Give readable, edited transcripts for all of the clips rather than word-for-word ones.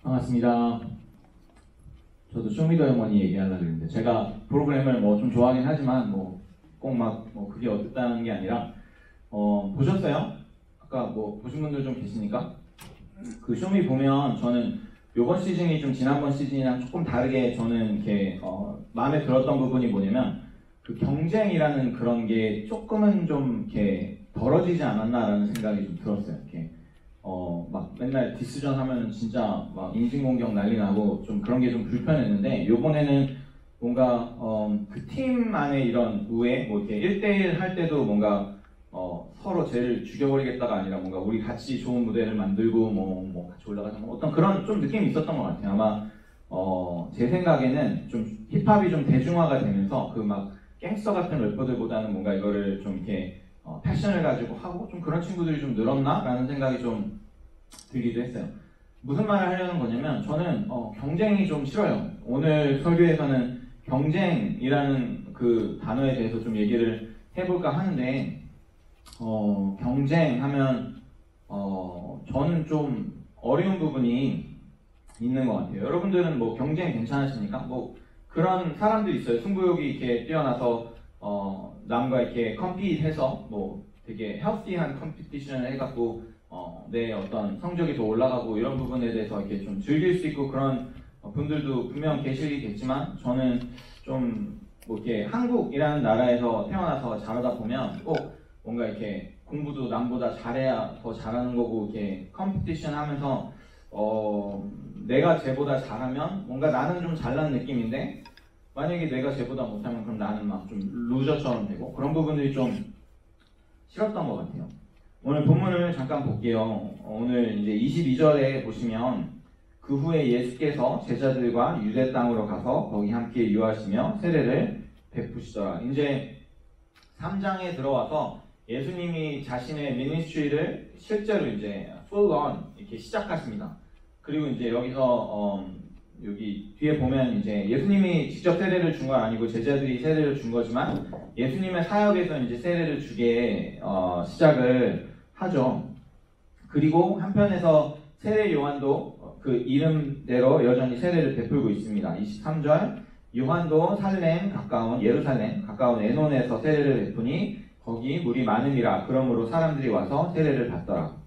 반갑습니다. 저도 쇼미더어머니 얘기하려고 했는데 제가 프로그램을 뭐 좀 좋아하긴 하지만 뭐 꼭 막 뭐 그게 어땠다는 게 아니라 보셨어요? 아까 뭐 보신 분들 좀 계십니까? 그 쇼미 보면 저는 요번 시즌이 좀 지난번 시즌이랑 조금 다르게 저는 이렇게 마음에 들었던 부분이 뭐냐면 그 경쟁이라는 그런 게 조금은 좀 이렇게 덜어지지 않았나라는 생각이 좀 들었어요. 이렇게 막 맨날 디스전 하면은 진짜 막 인신공격 난리 나고 좀 그런 게 좀 불편했는데 요번에는 뭔가 그 팀 안에 이런 우애 뭐 이렇게 1대1 할 때도 뭔가 서로 쟤를 죽여버리겠다가 아니라 뭔가 우리 같이 좋은 무대를 만들고 뭐 같이 올라가서 뭐 어떤 그런 좀 느낌이 있었던 것 같아요. 아마 제 생각에는 좀 힙합이 좀 대중화가 되면서 그 막 갱스터 같은 래퍼들보다는 뭔가 이거를 좀 이렇게 패션을 가지고 하고 좀 그런 친구들이 좀 늘었나? 라는 생각이 좀 들기도 했어요. 무슨 말을 하려는 거냐면 저는 경쟁이 좀 싫어요. 오늘 설교에서는 경쟁이라는 그 단어에 대해서 좀 얘기를 해볼까 하는데 경쟁하면 저는 좀 어려운 부분이 있는 것 같아요. 여러분들은 뭐 경쟁 괜찮으십니까? 뭐 그런 사람들이 있어요. 승부욕이 이렇게 뛰어나서 남과 이렇게 컴피트해서 뭐 되게 헬시한 컴피티션을 해갖고 내 어떤 성적이 더 올라가고 이런 부분에 대해서 이렇게 좀 즐길 수 있고 그런 분들도 분명 계시겠지만 저는 좀 뭐 이렇게 한국이라는 나라에서 태어나서 자라다 보면 꼭 뭔가 이렇게 공부도 남보다 잘해야 더 잘하는 거고 이렇게 컴피티션 하면서 내가 쟤보다 잘하면 뭔가 나는 좀 잘난 느낌인데 만약에 내가 쟤보다 못하면 그럼 나는 막 좀 루저처럼 되고 그런 부분들이 좀 싫었던 것 같아요. 오늘 본문을 잠깐 볼게요. 오늘 이제 22절에 보시면 그 후에 예수께서 제자들과 유대 땅으로 가서 거기 함께 유하시며 세례를 베푸시더라. 이제 3장에 들어와서 예수님이 자신의 미니스트리를 실제로 이제 full on 이렇게 시작하십니다. 그리고 이제 여기서 여기 뒤에 보면 이제 예수님이 직접 세례를 준 건 아니고 제자들이 세례를 준 거지만 예수님의 사역에서 이제 세례를 주게 시작을 하죠. 그리고 한편에서 세례 요한도 그 이름대로 여전히 세례를 베풀고 있습니다. 23절 요한도 예루살렘 가까운 에논에서 세례를 베푸니 거기 물이 많음이라 그러므로 사람들이 와서 세례를 받더라.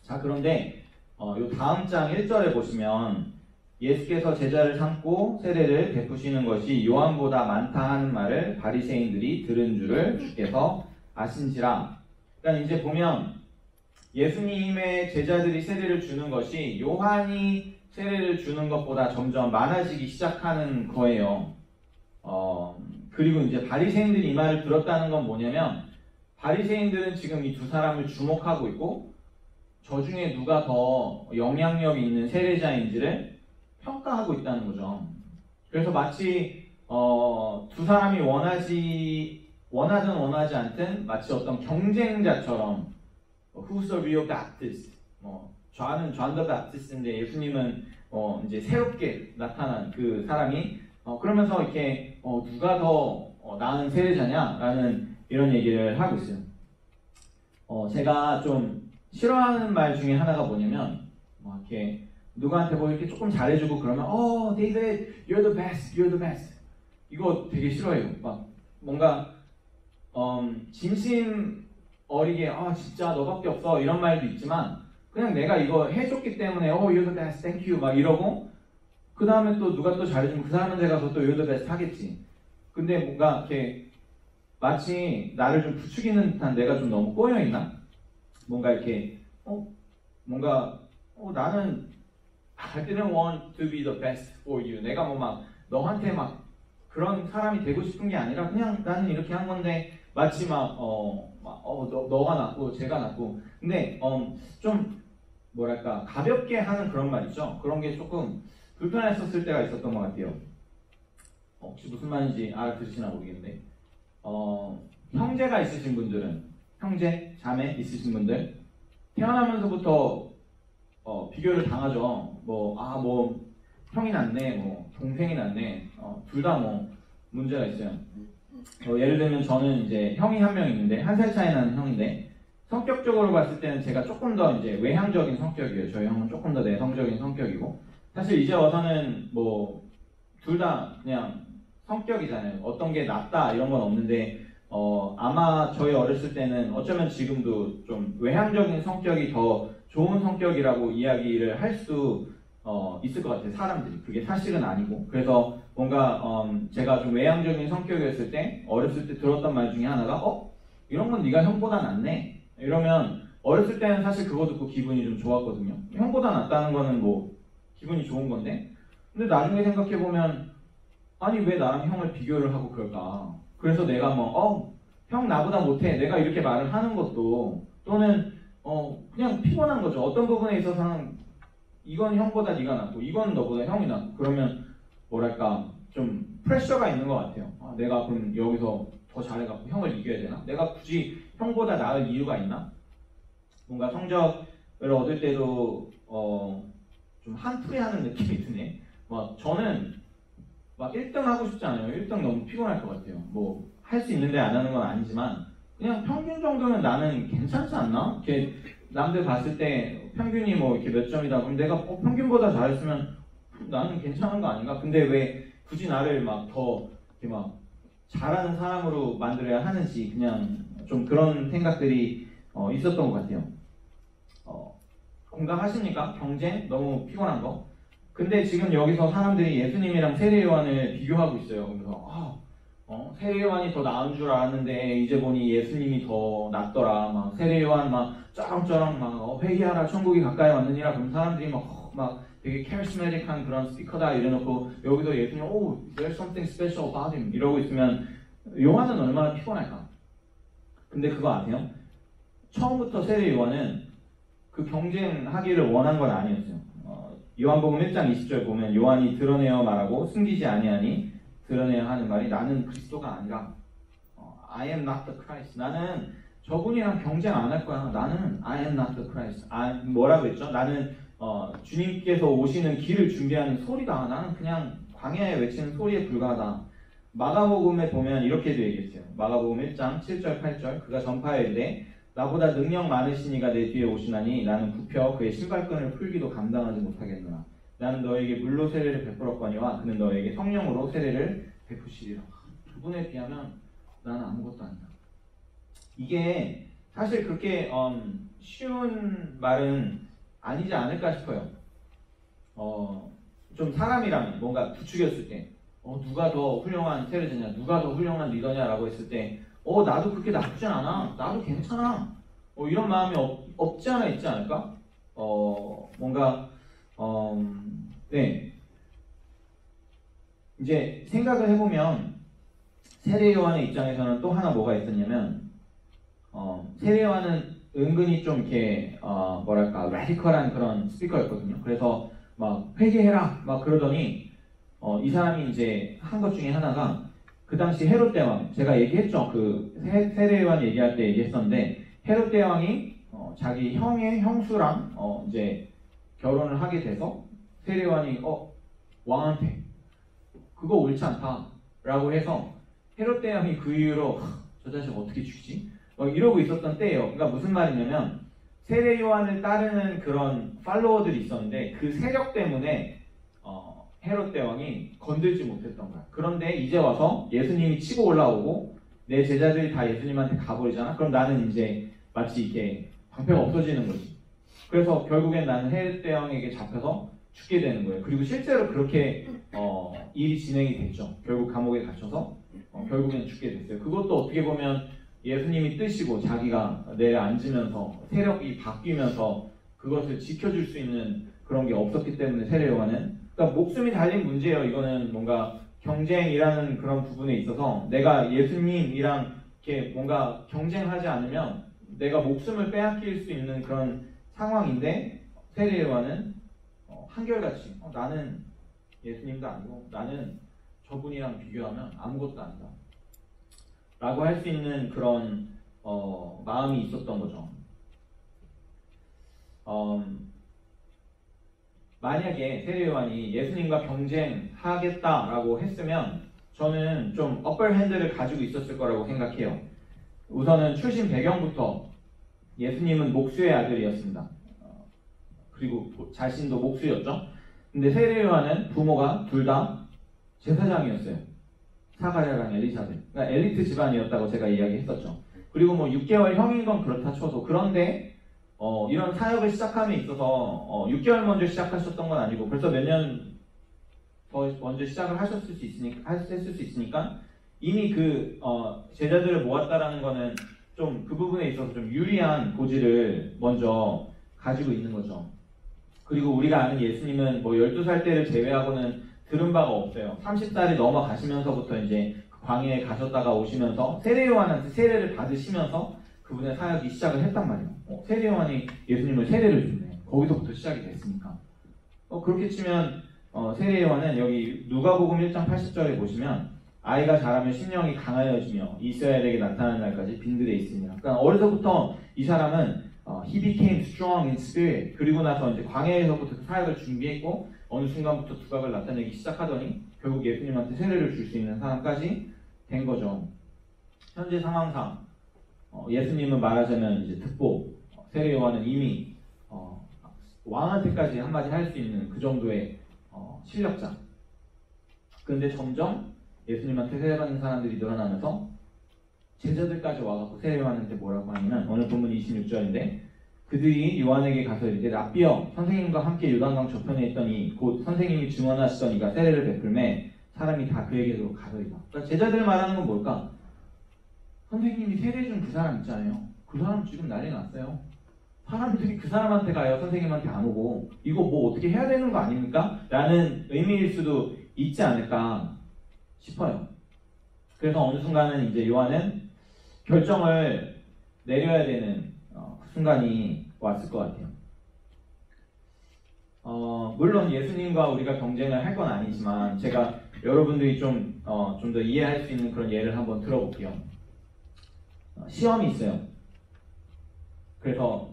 자, 그런데 요 다음 장 1절에 보시면 예수께서 제자를 삼고 세례를 베푸시는 것이 요한보다 많다 하는 말을 바리새인들이 들은 줄을 주께서 아신지라. 그러니까 이제 보면 예수님의 제자들이 세례를 주는 것이 요한이 세례를 주는 것보다 점점 많아지기 시작하는 거예요. 그리고 이제 바리새인들이 이 말을 들었다는 건 뭐냐면 바리새인들은 지금 이 두 사람을 주목하고 있고 저 중에 누가 더 영향력이 있는 세례자인지를 평가하고 있다는 거죠. 그래서 마치 두 사람이 원하든 원하지 않든 마치 어떤 경쟁자처럼 Who's the real Baptist? 저는 John the Baptist인데 예수님은 이제 새롭게 나타난 그 사람이 그러면서 이렇게 누가 더 나은 세례자냐라는 이런 얘기를 하고 있어요. 제가 좀 싫어하는 말 중에 하나가 뭐냐면 이렇게 누구한테 뭐 이렇게 조금 잘해주고 그러면 David, you're the best, you're the best. 이거 되게 싫어해요. 막 뭔가 진심 어리게 진짜 너밖에 없어 이런 말도 있지만 그냥 내가 이거 해줬기 때문에 you're the best, thank you 막 이러고 그 다음에 또 누가 또 잘해주면 그 사람한테 가서 또 you're the best 하겠지. 근데 뭔가 이렇게 마치 나를 좀 부추기는 듯한 내가 좀 너무 꼬여있나? 뭔가 이렇게 뭔가 나는 I didn't want to be the best for you. 내가 뭐 막 너한테 막 그런 사람이 되고 싶은 게 아니라 그냥 나는 이렇게 한 건데 마치 너가 낫고 제가 낫고 근데 좀 뭐랄까 가볍게 하는 그런 말 있죠. 그런 게 조금 불편했었을 때가 있었던 것 같아요. 혹시 무슨 말인지 알아들으시나 모르겠는데 형제가 있으신 분들은 형제, 자매 있으신 분들 태어나면서부터 비교를 당하죠. 형이 낫네, 동생이 낫네, 둘 다 문제가 있어요. 예를 들면 저는 이제 형이 한 명 있는데 한 살 차이 나는 형인데 성격적으로 봤을 때는 제가 조금 더 이제 외향적인 성격이에요. 저희 형은 조금 더 내성적인 성격이고, 사실 이제 와서는 뭐 둘 다 그냥 성격이잖아요. 어떤 게 낫다 이런 건 없는데, 아마 저희 어렸을 때는 어쩌면 지금도 좀 외향적인 성격이 더 좋은 성격이라고 이야기를 할 수 있을 것 같아요. 사람들이. 그게 사실은 아니고. 그래서 뭔가 제가 좀 외향적인 성격이었을 때 어렸을 때 들었던 말 중에 하나가 이런 건 네가 형보다 낫네. 이러면 어렸을 때는 사실 그거 듣고 기분이 좀 좋았거든요. 형보다 낫다는 거는 뭐 기분이 좋은 건데, 근데 나중에 생각해보면 아니 왜 나랑 형을 비교를 하고 그럴까. 그래서 내가 뭐 형 나보다 못해 내가 이렇게 말을 하는 것도, 또는 그냥 피곤한 거죠. 어떤 부분에 있어서는 이건 형보다 네가 낫고 이건 너보다 형이 낫고, 그러면 뭐랄까 좀 프레셔가 있는 것 같아요. 내가 그럼 여기서 더 잘해갖고 형을 이겨야 되나? 내가 굳이 형보다 나을 이유가 있나? 뭔가 성적을 얻을 때도 좀 한풀이하는 느낌이 드네. 저는 막 1등 하고 싶지 않아요. 1등 너무 피곤할 것 같아요. 뭐 할 수 있는데 안 하는 건 아니지만 그냥 평균 정도면 나는 괜찮지 않나? 이렇게 남들 봤을 때 평균이 뭐 이렇게 몇 점이다 그럼 내가 평균보다 잘했으면 나는 괜찮은 거 아닌가? 근데 왜 굳이 나를 막 더 이렇게 막 잘하는 사람으로 만들어야 하는지, 그냥 좀 그런 생각들이 있었던 것 같아요. 공감하십니까? 경쟁? 너무 피곤한 거? 근데 지금 여기서 사람들이 예수님이랑 세례요한을 비교하고 있어요. 그래서 세례요한이 더 나은 줄 알았는데 이제 보니 예수님이 더 낫더라. 막 세례요한 막 쩌렁쩌렁 막 회개하라 천국이 가까이 왔느니라. 그럼 사람들이 막 되게 charismatic한 그런 스피커다 이래놓고 여기서 예수님 there's something special about him 이러고 있으면 요한은 얼마나 피곤할까. 근데 그거 아세요? 처음부터 세례요한은 그 경쟁하기를 원한 건 아니었어요. 요한복음 1장 20절 보면 요한이 드러내어 말하고 숨기지 아니하니 드러내야 하는 말이 나는 그리스도가 아니라 I am not the Christ. 나는 저분이랑 경쟁 안 할 거야. 나는 I am not the Christ. 뭐라고 했죠? 나는 주님께서 오시는 길을 준비하는 소리다. 나는 그냥 광야에 외치는 소리에 불과하다. 마가복음에 보면 이렇게도 얘기했어요. 마가복음 1장 7절 8절 그가 전파에 이르되 나보다 능력 많으신 이가 내 뒤에 오시나니 나는 굽혀 그의 신발끈을 풀기도 감당하지 못하겠노라. 나는 너에게 물로 세례를 베풀었거니와 그는 너에게 성령으로 세례를 베푸시리라. 그분에 비하면 나는 아무것도 아니다. 이게 사실 그렇게 쉬운 말은 아니지 않을까 싶어요. 좀 사람이랑 뭔가 부추겼을 때 누가 더 훌륭한 세례자냐, 누가 더 훌륭한 리더냐라고 했을 때 나도 그렇게 나쁘진 않아, 나도 괜찮아, 이런 마음이 없지 않아 있지 않을까? 뭔가 네, 이제 생각을 해보면 세례 요한의 입장에서는 또 하나 뭐가 있었냐면 세례 요한은 은근히 좀 이렇게 뭐랄까 라디컬한 그런 스피커였거든요. 그래서 막 회개해라 막 그러더니 이 사람이 이제 한 것 중에 하나가 그 당시 헤롯 대왕, 제가 얘기했죠. 그 세례 요한 얘기할 때 얘기했었는데 헤롯 대왕이 자기 형의 형수랑 이제 결혼을 하게 돼서 세례 요한이 왕한테 그거 옳지 않다라고 해서 헤롯 대왕이 그 이후로 저 자식 어떻게 죽이지? 이러고 있었던 때예요. 그러니까 무슨 말이냐면 세례 요한을 따르는 그런 팔로워들이 있었는데 그 세력 때문에 헤롯 대왕이 건들지 못했던 거야. 그런데 이제 와서 예수님이 치고 올라오고 내 제자들이 다 예수님한테 가버리잖아. 그럼 나는 이제 마치 이렇게 방패가 없어지는 거지. 그래서 결국엔 나는 헤롯 대왕에게 잡혀서 죽게 되는 거예요. 그리고 실제로 그렇게 일이 진행이 됐죠. 결국 감옥에 갇혀서 결국엔 죽게 됐어요. 그것도 어떻게 보면 예수님이 뜨시고 자기가 내려앉으면서 세력이 바뀌면서 그것을 지켜줄 수 있는 그런 게 없었기 때문에 세례 요한은, 그러니까 목숨이 달린 문제예요. 이거는 뭔가 경쟁이라는 그런 부분에 있어서 내가 예수님이랑 이렇게 뭔가 경쟁하지 않으면 내가 목숨을 빼앗길 수 있는 그런 상황인데 세례 요한은 한결같이 나는 예수님도 아니고 나는 저분이랑 비교하면 아무것도 아니다 라고 할 수 있는 그런 마음이 있었던 거죠. 만약에 세례 요한이 예수님과 경쟁하겠다라고 했으면 저는 좀 upper hand를 가지고 있었을 거라고 생각해요. 우선은 출신 배경부터 예수님은 목수의 아들이었습니다. 그리고 자신도 목수였죠. 근데 세례 요한은 부모가 둘 다 제사장이었어요. 사가랴랑 엘리사벳. 그러니까 엘리트 집안이었다고 제가 이야기했었죠. 그리고 뭐 6개월 형인 건 그렇다 쳐도, 그런데 이런 사역을 시작함에 있어서 6개월 먼저 시작하셨던 건 아니고 벌써 몇 년 더 먼저 시작을 하셨을 수 있으니까 이미 그 제자들을 모았다라는 거는 좀 그 부분에 있어서 좀 유리한 고지를 먼저 가지고 있는 거죠. 그리고 우리가 아는 예수님은 뭐 12살 때를 제외하고는 들은 바가 없어요. 30살이 넘어가시면서부터 이제 광야에 가셨다가 오시면서 세례 요한한테 세례를 받으시면서 그분의 사역이 시작을 했단 말이에요. 세례 요한이 예수님을 세례를 줬네. 거기서부터 시작이 됐으니까. 그렇게 치면 세례 요한은 여기 누가복음 1장 80절에 보시면 아이가 자라면 심령이 강하여지며 이스라엘에게 나타나는 날까지 빈들에 있으니라. 그러니까 어려서부터 이 사람은 he became strong in spirit. 그리고 나서 이제 광야에서부터 그 사역을 준비했고 어느 순간부터 두각을 나타내기 시작하더니 결국 예수님한테 세례를 줄 수 있는 사람까지 된 거죠. 현재 상황상 예수님은 말하자면 이제 듣보, 세례 요한은 이미 왕한테까지 한마디 할 수 있는 그 정도의 실력자. 그런데 점점 예수님한테 세례받는 사람들이 늘어나면서 제자들까지 와갖고 세례 요한한테 뭐라고 하냐면 오늘 본문 26절인데 그들이 요한에게 가서 이르되 랍비여 선생님과 함께 요단강 저편에 있더니 곧 선생님이 증언하시던 이가 세례를 베풀매 사람이 다 그에게로 가더이다. 그러니까 제자들 말하는 건 뭘까? 선생님이 세례 준 그 사람 있잖아요. 그 사람 지금 난리 났어요. 사람들이 그 사람한테 가요. 선생님한테 안 오고. 이거 뭐 어떻게 해야 되는 거 아닙니까? 라는 의미일 수도 있지 않을까 싶어요. 그래서 어느 순간은 이제 요한은 결정을 내려야 되는 그 순간이 왔을 것 같아요. 물론 예수님과 우리가 경쟁을 할 건 아니지만 제가 여러분들이 좀 더 이해할 수 있는 그런 예를 한번 들어볼게요. 시험이 있어요. 그래서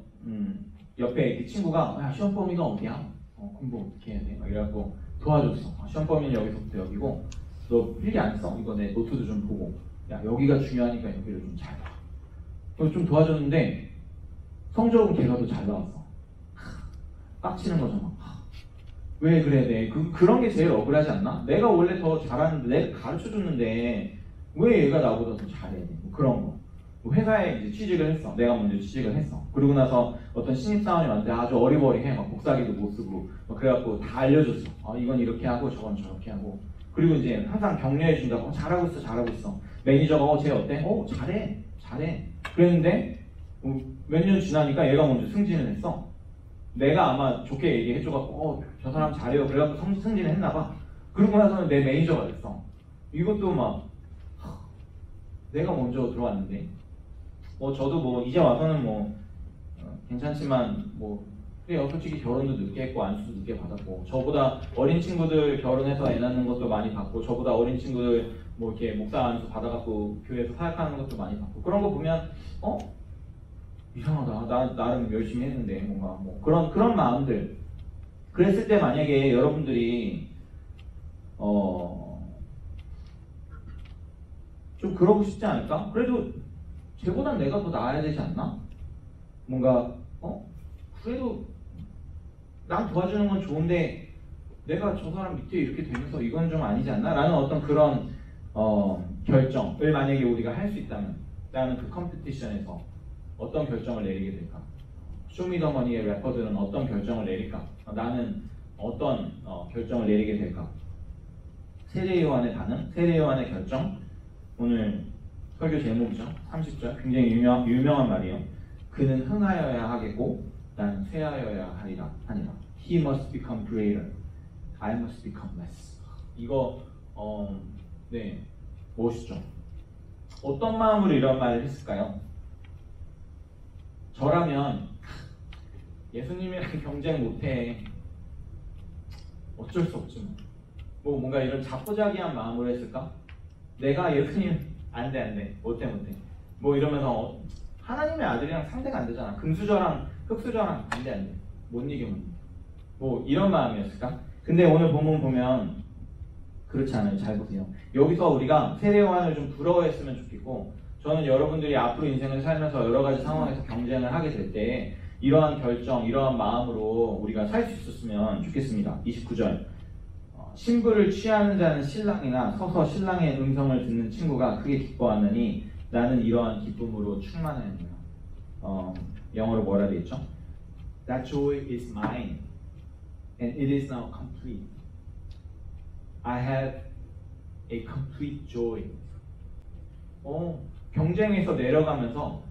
옆에 그 친구가 야, 시험 범위가 어디야? 공부 어떻게 해야 돼? 막 이래갖고 도와줬어. 시험 범위는 여기서부터 여기고 너 필기 안 써? 이거 내 노트도 좀 보고 야 여기가 중요하니까 여기를 좀 잘 봐. 그래서 좀 도와줬는데 성적은 걔가 더 잘 나왔어. 빡치는 거죠 막. 왜 그래야 돼? 그런 게 제일 억울하지 않나? 내가 원래 더 잘하는데 내가 가르쳐줬는데 왜 얘가 나보다 더 잘해야 돼? 뭐 그런 거. 회사에 이제 취직을 했어. 내가 먼저 취직을 했어. 그러고 나서 어떤 신입사원이 왔는데 아주 어리버리해. 막 복사기도 못 쓰고. 막 그래갖고 다 알려줬어. 이건 이렇게 하고 저건 저렇게 하고. 그리고 이제 항상 격려해준다고. 잘하고 있어, 잘하고 있어. 매니저가 쟤 어때? 잘해, 잘해. 그랬는데 몇 년 지나니까 얘가 먼저 승진을 했어. 내가 아마 좋게 얘기해줘갖고 저 사람 잘해요. 그래갖고 승진을 했나봐. 그러고 나서는 내 매니저가 됐어. 이것도 막 내가 먼저 들어왔는데 저도 뭐 이제 와서는 뭐 괜찮지만 뭐 그래요. 솔직히 결혼도 늦게 했고 안수도 늦게 받았고 저보다 어린 친구들 결혼해서 애 낳는 것도 많이 받고 저보다 어린 친구들 뭐 이렇게 목사 안수 받아갖고 교회에서 사역하는 것도 많이 받고 그런 거 보면 이상하다. 나 나름 열심히 했는데 뭔가 뭐 그런 마음들. 그랬을 때 만약에 여러분들이 좀 그러고 싶지 않을까? 그래도 쟤보단 내가 더 나아야 되지 않나? 뭔가 그래도 난 도와주는 건 좋은데 내가 저 사람 밑에 이렇게 되면서 이건 좀 아니지 않나? 라는 어떤 그런 결정을 만약에 우리가 할 수 있다면 나는 그 컴피티션에서 어떤 결정을 내리게 될까? 쇼미더머니의 래퍼들은 어떤 결정을 내릴까? 나는 어떤 결정을 내리게 될까? 세례 요한의 반응, 세례 요한의 결정. 오늘 설교 제목이죠. 30절. 굉장히 유명한 말이에요. 그는 흥하여야 하겠고 나는 쇠하여야 하리라. He must become greater. I must become less. 이거 네 멋있죠. 어떤 마음으로 이런 말을 했을까요? 저라면 예수님이랑 경쟁 못해. 어쩔 수 없지 뭐 뭔가 이런 자포자기한 마음으로 했을까? 내가 예수님 안돼 못해 뭐 이러면서 하나님의 아들이랑 상대가 안 되잖아. 금수저랑 흑수저랑 안돼 못 이겨 뭐 이런 마음이었을까? 근데 오늘 본문 보면 그렇지 않아요. 잘 보세요. 여기서 우리가 세례 요한을 좀 부러워했으면 좋겠고 저는 여러분들이 앞으로 인생을 살면서 여러 가지 상황에서 경쟁을 하게 될 때 이러한 결정, 이러한 마음으로 우리가 살 수 있었으면 좋겠습니다. 29절. 신부를 취하는 자는 신랑이나 서서 신랑의 음성을 듣는 친구가 크게 기뻐하느니 나는 이러한 기쁨으로 충만하였노라. 영어로 뭐라 되어 있죠? That joy is mine, and it is now complete. I have a complete joy. 경쟁에서 내려가면서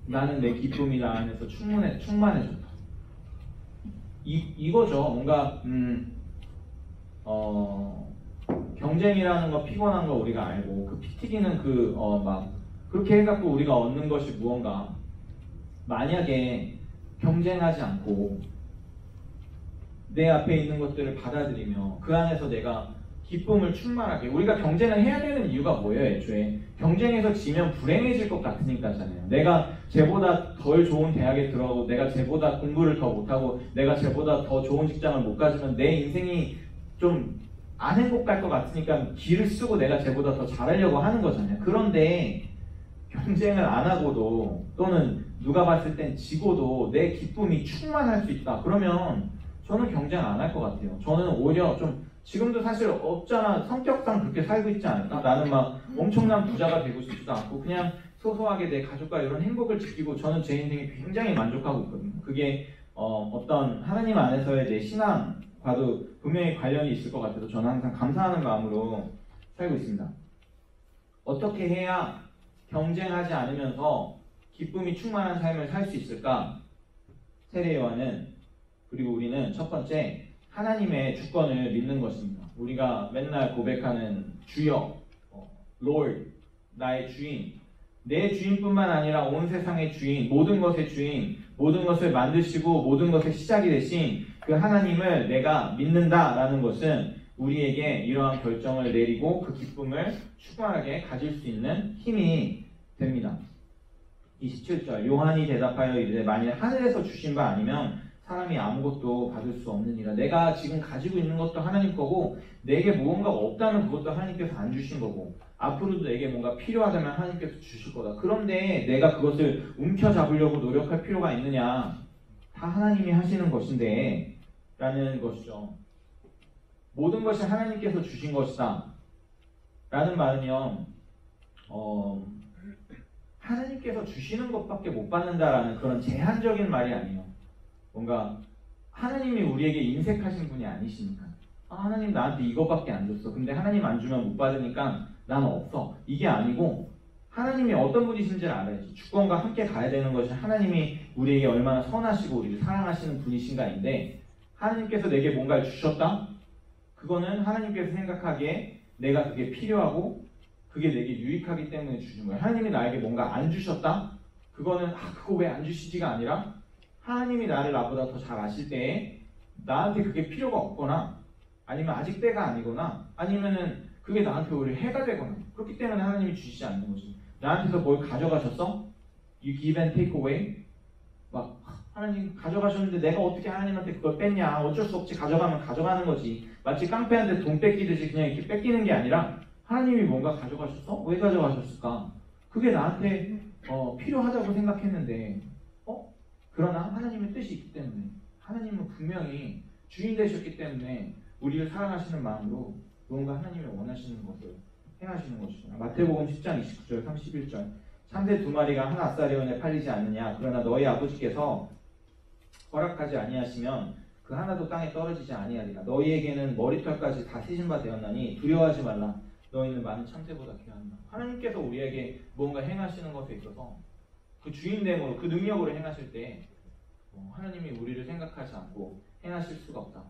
나는 내 기쁨이 나 안에서 충만해졌다. 이거죠. 뭔가 경쟁이라는 거, 피곤한 거 우리가 알고 그 피 튀기는 막 그렇게 해갖고 우리가 얻는 것이 무언가, 만약에 경쟁하지 않고 내 앞에 있는 것들을 받아들이며 그 안에서 내가 기쁨을 충만하게, 우리가 경쟁을 해야 되는 이유가 뭐예요? 애초에 경쟁에서 지면 불행해질 것 같으니까잖아요. 내가 쟤보다 덜 좋은 대학에 들어가고 내가 쟤보다 공부를 더 못하고 내가 쟤보다 더 좋은 직장을 못 가지면 내 인생이 좀 안 행복할 것 같으니까 기를 쓰고 내가 쟤보다 더 잘하려고 하는 거잖아요. 그런데 경쟁을 안 하고도, 또는 누가 봤을 땐 지고도 내 기쁨이 충만할 수 있다. 그러면 저는 경쟁 안 할 것 같아요. 저는 오히려 좀, 지금도 사실 없잖아, 성격상 그렇게 살고 있지 않을까? 나는 막 엄청난 부자가 되고 싶지도 않고 그냥 소소하게 내 가족과 이런 행복을 지키고 저는 제 인생에 굉장히 만족하고 있거든요. 그게 어떤 하나님 안에서의 내 신앙과도 분명히 관련이 있을 것 같아서 저는 항상 감사하는 마음으로 살고 있습니다. 어떻게 해야 경쟁하지 않으면서 기쁨이 충만한 삶을 살 수 있을까? 세례요한은, 그리고 우리는 첫 번째, 하나님의 주권을 믿는 것입니다. 우리가 맨날 고백하는 주여, Lord, 나의 주인, 내 주인뿐만 아니라 온 세상의 주인, 모든 것의 주인, 모든 것을 만드시고 모든 것의 시작이 되신 그 하나님을 내가 믿는다라는 것은 우리에게 이러한 결정을 내리고 그 기쁨을 충만하게 가질 수 있는 힘이 됩니다. 27절, 요한이 대답하여 이르되 만일 하늘에서 주신 바 아니면 사람이 아무것도 받을 수 없느니라. 내가 지금 가지고 있는 것도 하나님 거고, 내게 무언가가 없다면 그것도 하나님께서 안 주신 거고, 앞으로도 내게 뭔가 필요하다면 하나님께서 주실 거다. 그런데 내가 그것을 움켜잡으려고 노력할 필요가 있느냐? 다 하나님이 하시는 것인데 라는 것이죠. 모든 것이 하나님께서 주신 것이다 라는 말은요, 하나님께서 주시는 것밖에 못 받는다라는 그런 제한적인 말이 아니에요. 뭔가 하나님이 우리에게 인색하신 분이 아니시니까, 하나님 나한테 이것밖에 안 줬어, 근데 하나님 안 주면 못 받으니까 나는 없어, 이게 아니고 하나님이 어떤 분이신지를 알아야지. 주권과 함께 가야 되는 것이 하나님이 우리에게 얼마나 선하시고 우리를 사랑하시는 분이신가인데, 하나님께서 내게 뭔가를 주셨다? 그거는 하나님께서 생각하기에 내가 그게 필요하고 그게 내게 유익하기 때문에 주신 거예요. 하나님이 나에게 뭔가 안 주셨다? 그거는 그거 왜 안 주시지가 아니라, 하나님이 나를 나보다 더 잘 아실 때에 나한테 그게 필요가 없거나, 아니면 아직 때가 아니거나, 아니면은 그게 나한테 오히려 해가 되거나, 그렇기 때문에 하나님이 주시지 않는 거지. 나한테서 뭘 가져가셨어? You give and take away? 막 하나님 가져가셨는데 내가 어떻게 하나님한테 그걸 뺐냐? 어쩔 수 없지, 가져가면 가져가는 거지. 마치 깡패한테 돈 뺏기듯이 그냥 이렇게 뺏기는 게 아니라, 하나님이 뭔가 가져가셨어? 왜 가져가셨을까? 그게 나한테 필요하다고 생각했는데, 그러나 하나님의 뜻이 있기 때문에, 하나님은 분명히 주인 되셨기 때문에 우리를 사랑하시는 마음으로 무언가 하나님이 원하시는 것을 행하시는 것이죠. 마태복음 10장 29절 31절, 참새 2마리가 한 아사리온에 팔리지 않느냐? 그러나 너희 아버지께서 허락하지 아니하시면 그 하나도 땅에 떨어지지 아니하리라. 너희에게는 머리털까지 다 세신 바 되었나니 두려워하지 말라. 너희는 많은 참새보다 귀하니라. 하나님께서 우리에게 무언가 행하시는 것에 있어서 그 주인됨으로, 그 능력으로 행하실 때 하나님이 우리를 생각하지 않고 행하실 수가 없다.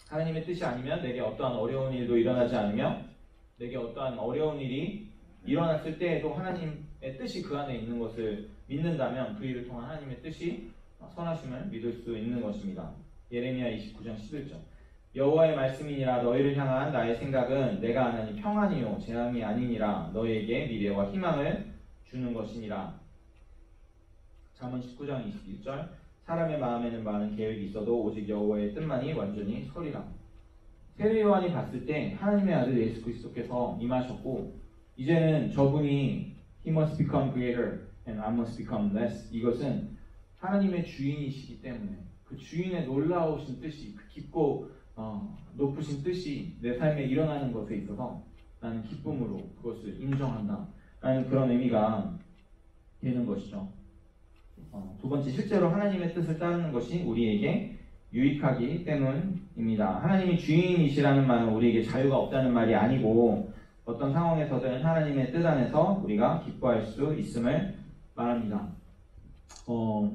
하나님의 뜻이 아니면 내게 어떠한 어려운 일도 일어나지 않으며, 내게 어떠한 어려운 일이 일어났을 때에도 하나님의 뜻이 그 안에 있는 것을 믿는다면 그 일을 통한 하나님의 뜻이 선하심을 믿을 수 있는 것입니다. 예레미야 29장 11절, 여호와의 말씀이니라. 너희를 향한 나의 생각은 내가 하나니 평안이요 재앙이 아니니라. 너희에게 미래와 희망을 주는 것이니라. 잠언 19장 21절, 사람의 마음에는 많은 계획이 있어도 오직 여호와의 뜻만이 완전히 서리라. 세례 요한이 봤을 때 하나님의 아들 예수 그리스도께서 임하셨고, 이제는 저분이 He must become greater and I must become less. 이것은 하나님의 주인이시기 때문에 그 주인의 놀라우신 뜻이 그 깊고 높으신 뜻이 내 삶에 일어나는 것에 있어서 나는 기쁨으로 그것을 인정한다 라는 그런 의미가 되는 것이죠. 두 번째, 실제로 하나님의 뜻을 따르는 것이 우리에게 유익하기 때문입니다. 하나님이 주인이시라는 말은 우리에게 자유가 없다는 말이 아니고 어떤 상황에서든 하나님의 뜻 안에서 우리가 기뻐할 수 있음을 말합니다.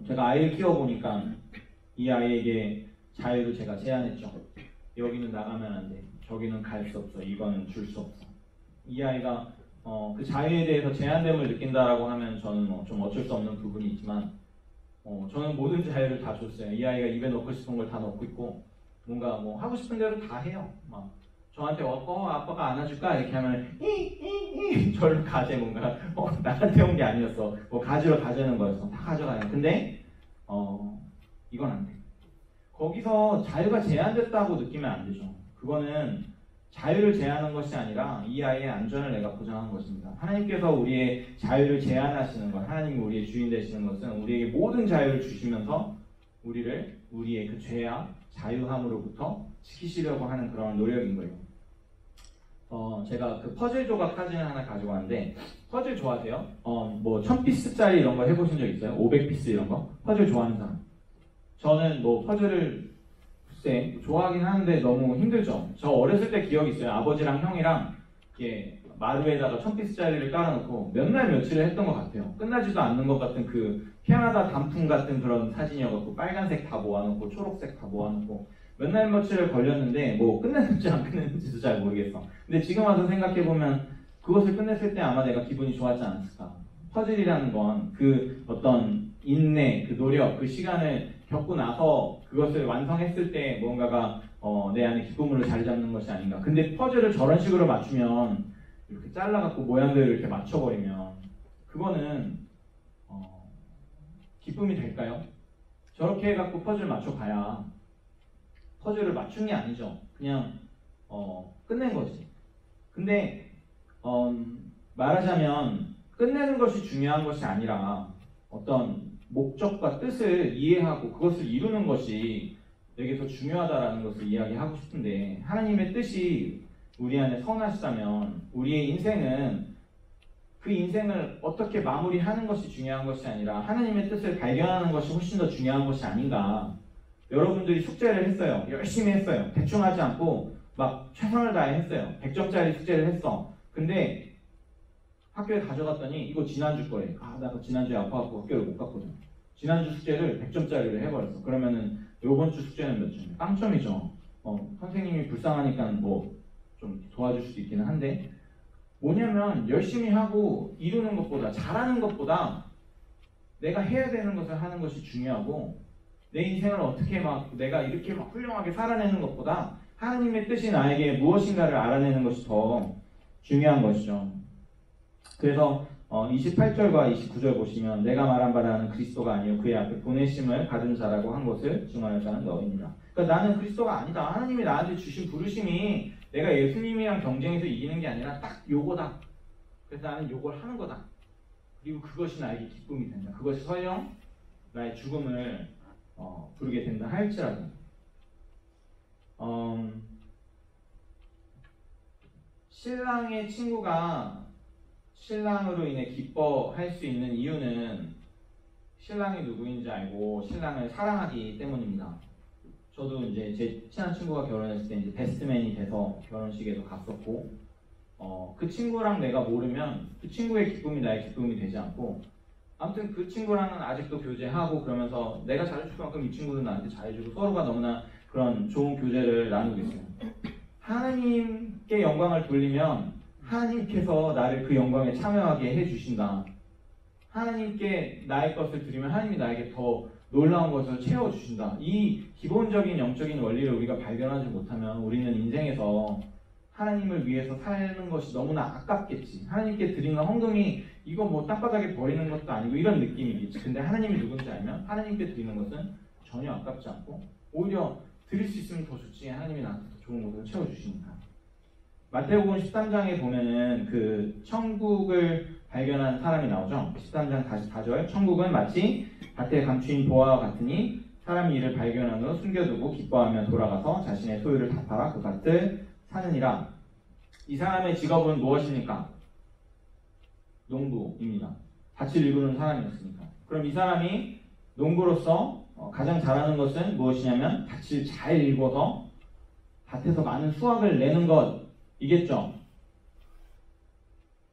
제가 아이를 키워보니까 이 아이에게 자유를 제가 제안했죠. 여기는 나가면 안 돼. 저기는 갈 수 없어. 이거는 줄 수 없어. 이 아이가 그 자유에 대해서 제한됨을 느낀다라고 하면 저는 좀 어쩔 수 없는 부분이 있지만 저는 모든 자유를 다 줬어요. 이 아이가 입에 넣고 싶은 걸 다 넣고 있고 뭔가 하고 싶은 대로 다 해요. 막 저한테 아빠가 안아줄까 이렇게 하면 저를 가재 뭔가 나한테 온 게 아니었어. 가지러 가자는 거였어. 다 가져가요. 근데 이건 안 돼. 거기서 자유가 제한됐다고 느끼면 안 되죠. 그거는 자유를 제한한 것이 아니라 이 아이의 안전을 내가 보장한 것입니다. 하나님께서 우리의 자유를 제한하시는 것, 하나님이 우리의 주인 되시는 것은 우리에게 모든 자유를 주시면서 우리를 우리의 그 죄와 자유함으로부터 지키시려고 하는 그런 노력인 거예요. 제가 그 퍼즐 조각 사진을 하나 가지고 왔는데 퍼즐 좋아하세요? 1000피스짜리 이런 거 해보신 적 있어요? 500피스 이런 거? 퍼즐 좋아하는 사람? 저는 퍼즐을 글쎄 좋아하긴 하는데 너무 힘들죠. 저 어렸을 때 기억이 있어요. 아버지랑 형이랑 이렇게 마루에다가 1000피스짜리를 깔아놓고 몇 날 며칠을 했던 것 같아요. 끝나지도 않는 것 같은 그 캐나다 단풍 같은 그런 사진이어갖고 빨간색 다 모아놓고 초록색 다 모아놓고 몇 날 며칠을 걸렸는데 끝냈는지 안 끝냈는지도 잘 모르겠어. 근데 지금 와서 생각해보면 그것을 끝냈을 때 아마 내가 기분이 좋았지 않았을까. 퍼즐이라는 건 그 어떤 인내, 그 노력, 그 시간을 겪고 나서 그것을 완성했을 때 뭔가가 내 안에 기쁨으로 자리 잡는 것이 아닌가. 근데 퍼즐을 저런 식으로 맞추면 이렇게 잘라갖고 모양들을 이렇게 맞춰버리면 그거는 기쁨이 될까요? 저렇게 해갖고 퍼즐 맞춰봐야 퍼즐을 맞춘 게 아니죠. 그냥 끝낸 거지. 근데 말하자면 끝내는 것이 중요한 것이 아니라 어떤 목적과 뜻을 이해하고 그것을 이루는 것이 되게 더 중요하다라는 것을 이야기하고 싶은데 하나님의 뜻이 우리 안에 선하시다면 우리의 인생은 그 인생을 어떻게 마무리하는 것이 중요한 것이 아니라 하나님의 뜻을 발견하는 것이 훨씬 더 중요한 것이 아닌가. 여러분들이 숙제를 했어요. 열심히 했어요. 대충 하지 않고 막 최선을 다해 했어요. 100점짜리 숙제를 했어. 근데 학교에 가져갔더니 이거 지난주 거래. 나 지난주에 아파갖고 학교를 못 갔거든. 지난주 숙제를 100점짜리를 해버렸어. 그러면은 요번 주 숙제는 몇 점이야? 빵점이죠. 선생님이 불쌍하니까 좀 도와줄 수도 있기는 한데 뭐냐면 열심히 하고 이루는 것보다 잘하는 것보다 내가 해야 되는 것을 하는 것이 중요하고 내 인생을 어떻게 내가 이렇게 훌륭하게 살아내는 것보다 하나님의 뜻이 나에게 무엇인가를 알아내는 것이 더 중요한 것이죠. 그래서 28절과 29절 보시면 내가 말한 바라는 그리스도가 아니요 그의 앞에 보내심을 받은 자라고 한 것을 증언할 자는 너희니라. 그러니까 나는 그리스도가 아니다. 하나님이 나한테 주신 부르심이 내가 예수님이랑 경쟁해서 이기는 게 아니라 딱 요거다. 그래서 나는 요걸 하는 거다. 그리고 그것이 나에게 기쁨이 된다. 그것이 설령 나의 죽음을 부르게 된다 할지라도 신랑의 친구가 신랑으로 인해 기뻐할 수 있는 이유는 신랑이 누구인지 알고 신랑을 사랑하기 때문입니다. 저도 이제 제 친한 친구가 결혼했을 때 이제 베스트맨이 돼서 결혼식에도 갔었고, 그 친구랑 내가 모르면 그 친구의 기쁨이 나의 기쁨이 되지 않고, 아무튼 그 친구랑은 아직도 교제하고 그러면서 내가 잘해줄 만큼 이 친구도 나한테 잘해주고 서로가 너무나 그런 좋은 교제를 나누고 있어요. 하나님께 영광을 돌리면 하나님께서 나를 그 영광에 참여하게 해주신다. 하나님께 나의 것을 드리면 하나님이 나에게 더 놀라운 것을 채워주신다. 이 기본적인 영적인 원리를 우리가 발견하지 못하면 우리는 인생에서 하나님을 위해서 사는 것이 너무나 아깝겠지. 하나님께 드리는 헌금이 이거 땅바닥에 버리는 것도 아니고 이런 느낌이겠지. 근데 하나님이 누군지 알면 하나님께 드리는 것은 전혀 아깝지 않고 오히려 드릴 수 있으면 더 좋지. 하나님이 나한테 더 좋은 것을 채워주시니까. 마태복음 13장에 보면은 그 천국을 발견한 사람이 나오죠. 13장 44절 천국은 마치 밭에 감추인 보화와 같으니 사람이 이를 발견한 후 숨겨두고 기뻐하며 돌아가서 자신의 소유를 다 팔아 그 밭을 사느니라. 이 사람의 직업은 무엇입니까? 농부입니다. 밭을 일구는 사람이었으니까. 그럼 이 사람이 농부로서 가장 잘하는 것은 무엇이냐면 밭을 잘 일궈서 밭에서 많은 수확을 내는 것이겠죠.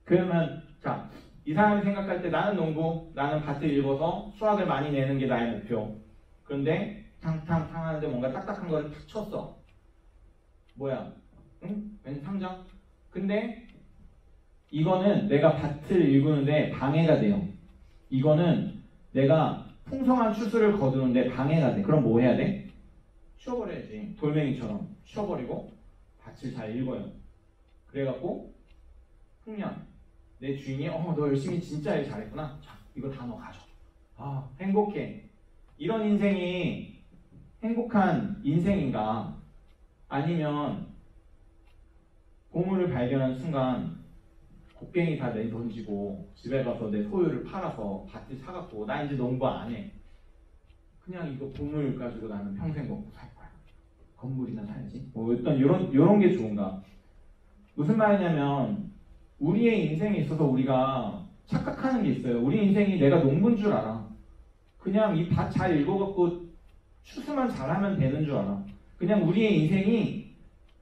그러면 자, 이 사람이 생각할 때 나는 농부, 나는 밭을 일궈서 수확을 많이 내는 게 나의 목표. 그런데 탕탕탕 하는데 뭔가 딱딱한 거를 툭 쳤어. 뭐야? 응? 웬 상장? 근데 이거는 내가 밭을 일구는데 방해가 돼요. 이거는 내가 풍성한 추수를 거두는데 방해가 돼. 그럼 뭐 해야 돼? 치워버려야지. 돌멩이처럼 치워버리고 밭을 잘 일궈요. 그래갖고 풍년 내 주인이 너 열심히 진짜 일 잘했구나. 자, 이거 다 너 가져. 아, 행복해. 이런 인생이 행복한 인생인가? 아니면 보물을 발견한 순간 곡괭이 다 내던지고 집에 가서 내 소유를 팔아서 밭을 사갖고 나 이제 농부 안 해. 그냥 이거 보물 가지고 나는 평생 먹고 살 거야. 건물이나 살지. 뭐 어떤 요런 게 좋은가? 무슨 말이냐면 우리의 인생에 있어서 우리가 착각하는 게 있어요. 우리 인생이 내가 농부인 줄 알아. 그냥 이 밭 잘 읽어갖고 추수만 잘하면 되는 줄 알아. 그냥 우리의 인생이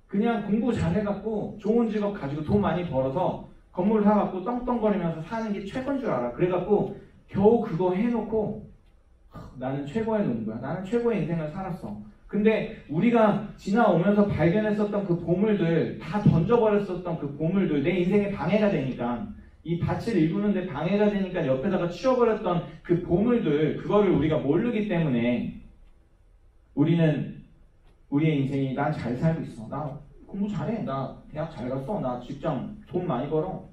그냥 공부 잘해갖고 좋은 직업 가지고 돈 많이 벌어서 건물 사갖고 떵떵거리면서 사는 게 최고인 줄 알아. 그래갖고 겨우 그거 해놓고 나는 최고의 농부야. 나는 최고의 인생을 살았어. 근데 우리가 지나오면서 발견했었던 그 보물들, 다 던져버렸었던 그 보물들, 내 인생에 방해가 되니까, 이 밭을 일구는데 방해가 되니까 옆에다가 치워버렸던 그 보물들, 그거를 우리가 모르기 때문에 우리는 우리의 인생이 난 잘 살고 있어. 나 공부 잘해. 나 대학 잘 갔어. 나 직장 돈 많이 벌어.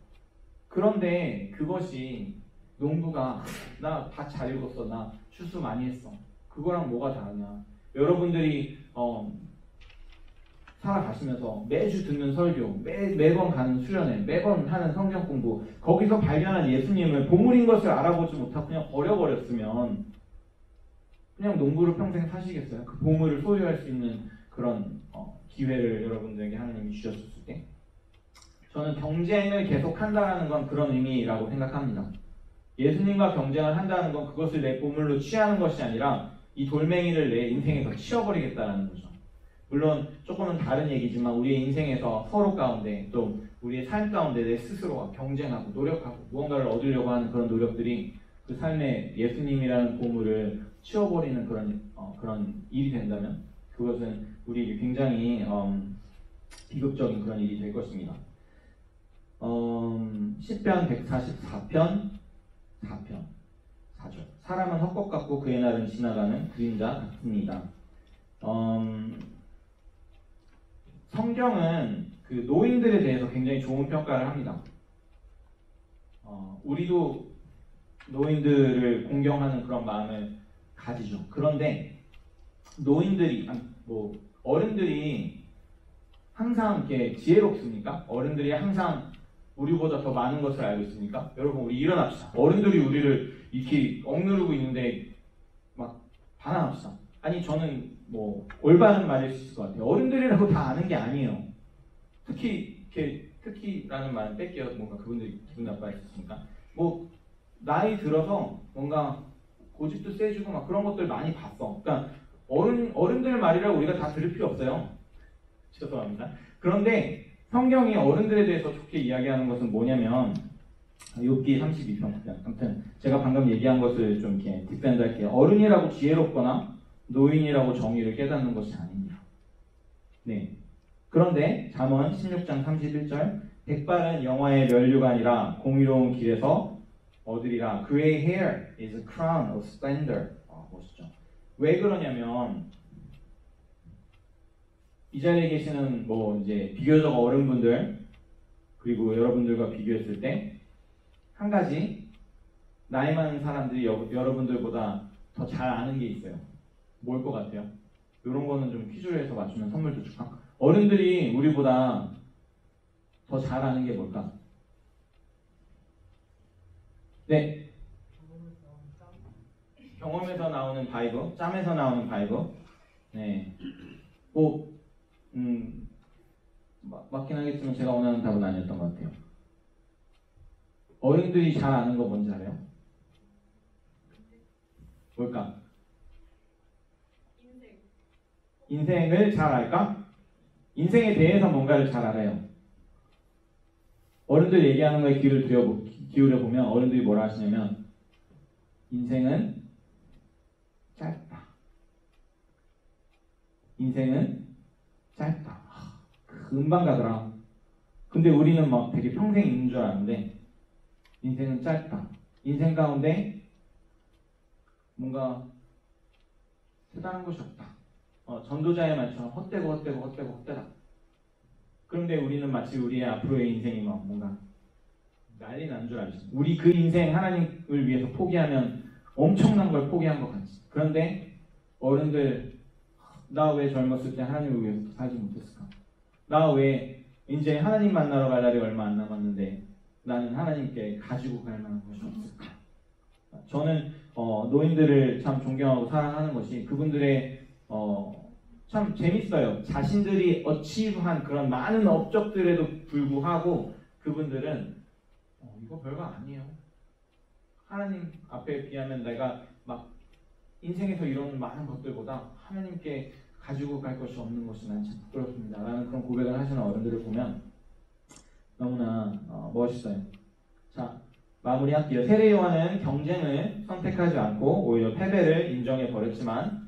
그런데 그것이 농부가 나 밭 잘 읽었어. 나 추수 많이 했어. 그거랑 뭐가 다르냐. 여러분들이 살아가시면서 매주 듣는 설교, 매번 가는 수련회, 매번 하는 성경 공부, 거기서 발견한 예수님을 보물인 것을 알아보지 못하고 그냥 버려버렸으면 그냥 농부로 평생 사시겠어요? 그 보물을 소유할 수 있는 그런 기회를 여러분들에게 하나님이 주셨을 때 저는 경쟁을 계속 한다는 건 그런 의미라고 생각합니다. 예수님과 경쟁을 한다는 건 그것을 내 보물로 취하는 것이 아니라 이 돌멩이를 내 인생에서 치워버리겠다는 거죠. 물론 조금은 다른 얘기지만 우리의 인생에서 서로 가운데 또 우리의 삶 가운데 내 스스로가 경쟁하고 노력하고 무언가를 얻으려고 하는 그런 노력들이 그 삶에 예수님이라는 보물을 치워버리는 그런 일이 된다면 그것은 우리에게 굉장히 비극적인 그런 일이 될 것입니다. 시편 144편 4절 사람은 헛것 같고 그의 날은 지나가는 그림자 같습니다. 성경은 그 노인들에 대해서 굉장히 좋은 평가를 합니다. 우리도 노인들을 공경하는 그런 마음을 가지죠. 그런데 노인들이 어른들이 항상 이렇게 지혜롭습니까? 어른들이 항상 우리보다 더 많은 것을 알고 있습니까? 여러분 우리 일어납시다. 어른들이 우리를 이렇게 억누르고 있는데 막 반항합시다. 아니 저는 올바른 말일 수 있을 것 같아요. 어른들이라고 다 아는 게 아니에요. 특히라는 말은 뺄게요. 뭔가 그분들이 기분 나빠할 수 있으니까. 나이 들어서 뭔가 고집도 세지고 막 그런 것들 많이 봤어. 그러니까 어른들 말이라고 우리가 다 들을 필요 없어요. 죄송합니다. 그런데 성경이 어른들에 대해서 좋게 이야기하는 것은 뭐냐면 욥기 32편. 아무튼 제가 방금 얘기한 것을 좀 이렇게 디펜드할게요. 어른이라고 지혜롭거나 노인이라고 정의를 깨닫는 것이 아닙니다. 네. 그런데 잠언 16장 31절 백발은 영화의 면류가 아니라 공의로운 길에서 얻으리라. 그의 hair is a crown of splendor. 멋있죠. 왜 그러냐면 이 자리에 계시는 이제 비교적 어른분들 그리고 여러분들과 비교했을 때 한 가지 나이 많은 사람들이 여러분들보다 더 잘 아는 게 있어요. 뭘 것 같아요? 이런 거는 좀 퀴즈로 해서 맞추면 선물도 줄까? 어른들이 우리보다 더 잘 아는 게 뭘까? 네. 경험에서 나오는 바이브, 짬에서 나오는 바이브. 네. 뭐, 맞긴 하겠지만 제가 원하는 답은 아니었던 것 같아요. 어른들이 잘 아는 거 뭔지 알아요? 뭘까? 인생을 잘 알까? 인생에 대해서 뭔가를 잘 알아요. 어른들 얘기하는 거에 귀를 기울여 보면 어른들이 뭐라 하시냐면 인생은 짧다. 인생은 짧다. 금방 가더라. 근데 우리는 막 되게 평생 있는 줄 아는데 인생은 짧다. 인생 가운데 뭔가 대단한 것이 없다. 전도자의 말처럼 헛되다. 그런데 우리는 마치 우리의 앞으로의 인생이 막 뭔가 난리 난 줄 알지. 우리 그 인생 하나님을 위해서 포기하면 엄청난 걸 포기한 것 같지. 그런데 어른들, 나 왜 젊었을 때 하나님을 위해서 살지 못했을까? 나 왜 이제 하나님 만나러 갈 날이 얼마 안 남았는데 나는 하나님께 가지고 갈 만한 것이 없을까? 저는 노인들을 참 존경하고 사랑하는 것이 그분들의 참 재밌어요. 자신들이 어치브한 그런 많은 업적들에도 불구하고 그분들은 이거 별거 아니에요. 하나님 앞에 비하면 내가 막 인생에서 이런 많은 것들보다 하나님께 가지고 갈 것이 없는 것이 난 참 부끄럽습니다. 라는 그런 고백을 하시는 어른들을 보면 너무나 멋있어요. 자, 마무리할게요. 세례 요한은 경쟁을 선택하지 않고 오히려 패배를 인정해 버렸지만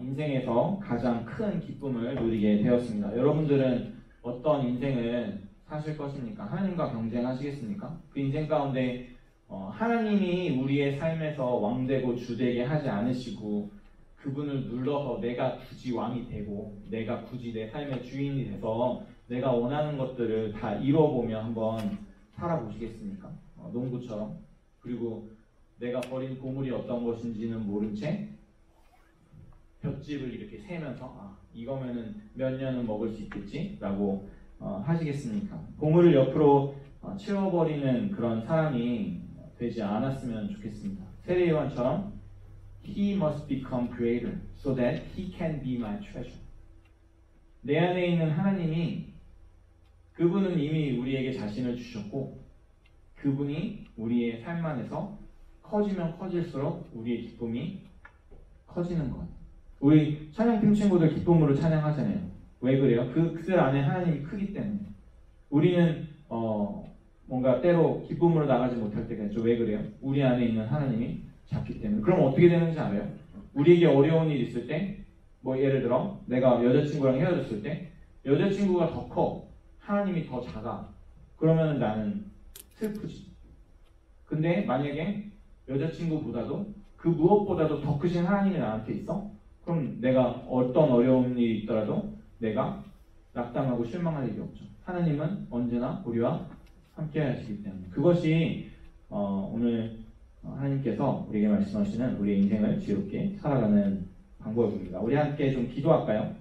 인생에서 가장 큰 기쁨을 누리게 되었습니다. 여러분들은 어떤 인생을 사실 것입니까? 하나님과 경쟁하시겠습니까? 그 인생 가운데 하나님이 우리의 삶에서 왕되고 주되게 하지 않으시고 그분을 눌러서 내가 굳이 왕이 되고 내가 굳이 내 삶의 주인이 돼서 내가 원하는 것들을 다 이뤄보며 한번 살아보시겠습니까? 농부처럼. 그리고 내가 버린 보물이 어떤 것인지는 모른 채 볏짚을 이렇게 세면서 이거면은 몇 년은 먹을 수 있겠지? 라고 하시겠습니까? 보물을 옆으로 채워버리는 그런 사람이 되지 않았으면 좋겠습니다. 세례 요한처럼 He must become greater so that he can be my treasure. 내 안에 있는 하나님이 그분은 이미 우리에게 자신을 주셨고 그분이 우리의 삶 안에서 커지면 커질수록 우리의 기쁨이 커지는 것. 우리 찬양팀 친구들 기쁨으로 찬양하잖아요. 왜 그래요? 그들 안에 하나님이 크기 때문에. 우리는 뭔가 때로 기쁨으로 나가지 못할 때가 있죠. 왜 그래요? 우리 안에 있는 하나님이 작기 때문에. 그럼 어떻게 되는지 알아요? 우리에게 어려운 일 있을 때, 뭐 예를 들어 내가 여자친구랑 헤어졌을 때 여자친구가 더 커, 하나님이 더 작아. 그러면 나는 슬프지. 근데 만약에 여자친구보다도 그 무엇보다도 더 크신 하나님이 나한테 있어? 그럼 내가 어떤 어려운 일이 있더라도 내가 낙담하고 실망할 일이 없죠. 하나님은 언제나 우리와 함께 하시기 때문에. 그것이 오늘 하나님께서 우리에게 말씀하시는 우리의 인생을 지롭게 살아가는 방법입니다. 우리 함께 좀 기도할까요?